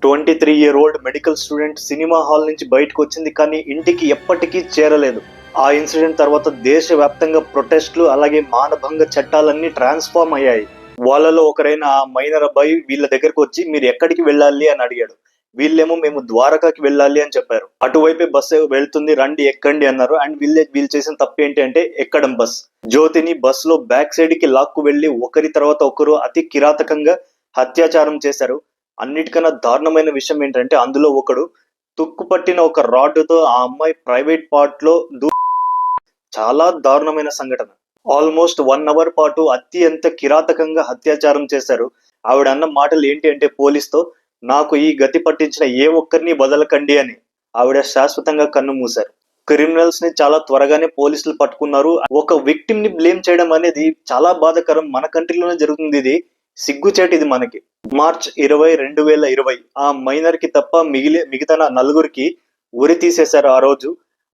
23-year-old medical student cinema hall నుంచి బయటకు వచ్చింది, కానీ ఇంటికి ఎప్పటికీ చేరలేదు. ఆ ఇన్సిడెంట్ తర్వాత దేశవ్యాప్తంగా ప్రొటెస్టులు అలాగే మానభంగ చట్టాలన్నీ ట్రాన్స్ఫార్మ్ అయ్యాయి. వాళ్ళలో ఒకరైన ఆ మైనర్ అబ్బాయి వీళ్ళ దగ్గరకు వచ్చి మీరు ఎక్కడికి వెళ్ళాలి అని అడిగాడు. వీళ్ళేమో మేము ద్వారకాకి వెళ్ళాలి అని చెప్పారు. అటువైపే బస్సు వెళ్తుంది, రండి ఎక్కండి అన్నారు. అండ్ వీళ్ళు చేసిన తప్పు ఏంటి అంటే ఎక్కడం బస్. జ్యోతిని బస్ లో బ్యాక్ సైడ్ కి లాక్కు వెళ్లి ఒకరి తర్వాత ఒకరు అతి కిరాతకంగా అత్యాచారం చేశారు. అన్నిటికన్నా దారుణమైన విషయం ఏంటంటే అందులో ఒకడు తుక్కుపట్టిన ఒక రాడ్డుతో ఆ అమ్మాయి ప్రైవేట్ పార్ట్ లో చాలా దారుణమైన సంఘటన. ఆల్మోస్ట్ 1 అవర్ పాటు అత్యంత కిరాతకంగా అత్యాచారం చేశారు. ఆవిడ అన్న మాటలు ఏంటి అంటే పోలీస్తో, నాకు ఈ గతి పట్టించిన ఏ ఒక్కరిని వదలకండి అని. ఆవిడ శాశ్వతంగా కన్ను మూశారు. క్రిమినల్స్ ని చాలా త్వరగానే పోలీసులు పట్టుకున్నారు. ఒక విక్టిమ్ ని బ్లేమ్ చేయడం అనేది చాలా బాధాకరం. మన కంట్రీలోనే జరుగుతుంది ఇది. సిగ్గుచేటు ఇది మనకి. మార్చ్ 20, 2020 ఆ మైనర్ కి తప్ప మిగతా నలుగురికి ఉరి తీసేశారు ఆ రోజు.